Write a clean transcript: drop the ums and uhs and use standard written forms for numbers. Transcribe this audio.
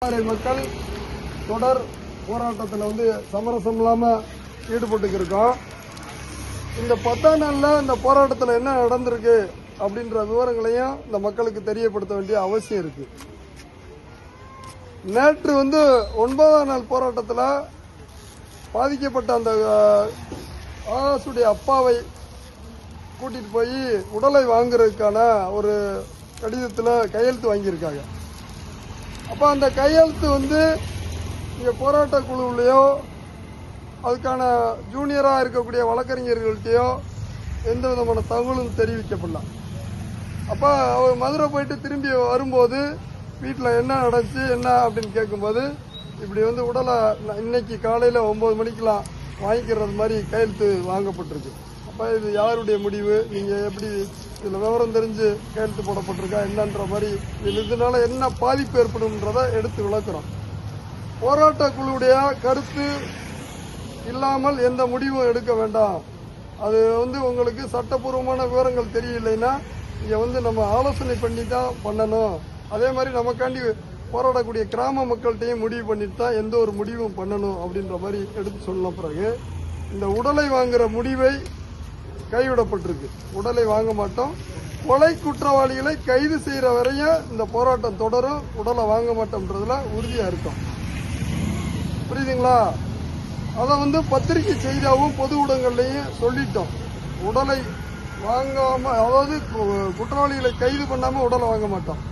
மக்கள் தொடர் போராட்டத்தில் சமரசம் இல்லாம ஈடுபட்டு இருக்கோம். இந்த 10ஆம் நாள்ல இந்த போராட்டத்தில் என்ன நடந்திருக்கு அப்படின்ற விவரங்களையும் இந்த மக்களுக்கு தெரியப்படுத்த வேண்டிய அவசியம் இருக்கு. நேற்று 9ஆம் நாள் போராட்டத்தில் பாதிக்கப்பட்ட அந்த ஆகாசுடைய அப்பாவை கூட்டிட்டு போய் உடலை வாங்குறதுக்கான ஒரு கடிதத்தில் கையெழுத்து வாங்கியிருக்காங்க. அப்போ அந்த கையெழுத்து இங்கே போராட்ட குழுவிலையோ அதுக்கான ஜூனியராக இருக்கக்கூடிய வழக்கறிஞர்கள்ட்டையோ எந்த விதமான தகவலும் தெரிவிக்கப்படல. அப்போ அவர் மதுரை போயிட்டு திரும்பி வரும்போது வீட்டில் என்ன நடந்துச்சு என்ன அப்படின்னு கேட்கும்போது இப்படி உடலை இன்னைக்கு காலையில் 9 மணிக்கெலாம் வாங்கிக்கிறது மாதிரி கையெழுத்து வாங்கப்பட்டிருக்கு. அப்போ இது யாருடைய முடிவு, நீங்கள் எப்படி இதில் விவரம் தெரிஞ்சு கையெழுத்து போடப்பட்டிருக்கா என்னன்ற மாதிரி இதனால என்ன பாதிப்பு ஏற்படும்ன்றதை எடுத்து விளக்குறோம். போராட்ட குழுவுடைய கருத்து இல்லாமல் எந்த முடிவும் எடுக்க வேண்டாம். அது உங்களுக்கு சட்டப்பூர்வமான விவரங்கள் தெரியலைன்னா இங்கே நம்ம ஆலோசனை பண்ணி தான் பண்ணணும். அதே மாதிரி நமக்காண்டி போராடக்கூடிய கிராம மக்கள்கிட்டையும் முடிவு பண்ணிட்டு தான் எந்த ஒரு முடிவும் பண்ணணும் அப்படின்ற மாதிரி எடுத்து சொன்ன பிறகு இந்த உடலை வாங்குற முடிவை கைவிடப்பட்டிருக்கு. உடலை வாங்க மாட்டோம், கொலை குற்றவாளிகளை கைது செய்யற வரையும் இந்த போராட்டம் தொடரும், உடலை வாங்க மாட்டோம்ன்றதுல உறுதியா இருக்கும். புரியுதுங்களா? அதை பத்திரிகை செய்தியாகவும் பொது ஊடகங்கள்லையும் சொல்லிட்டோம். உடலை வாங்காம, அதாவது குற்றவாளிகளை கைது பண்ணாம உடலை வாங்க மாட்டோம்.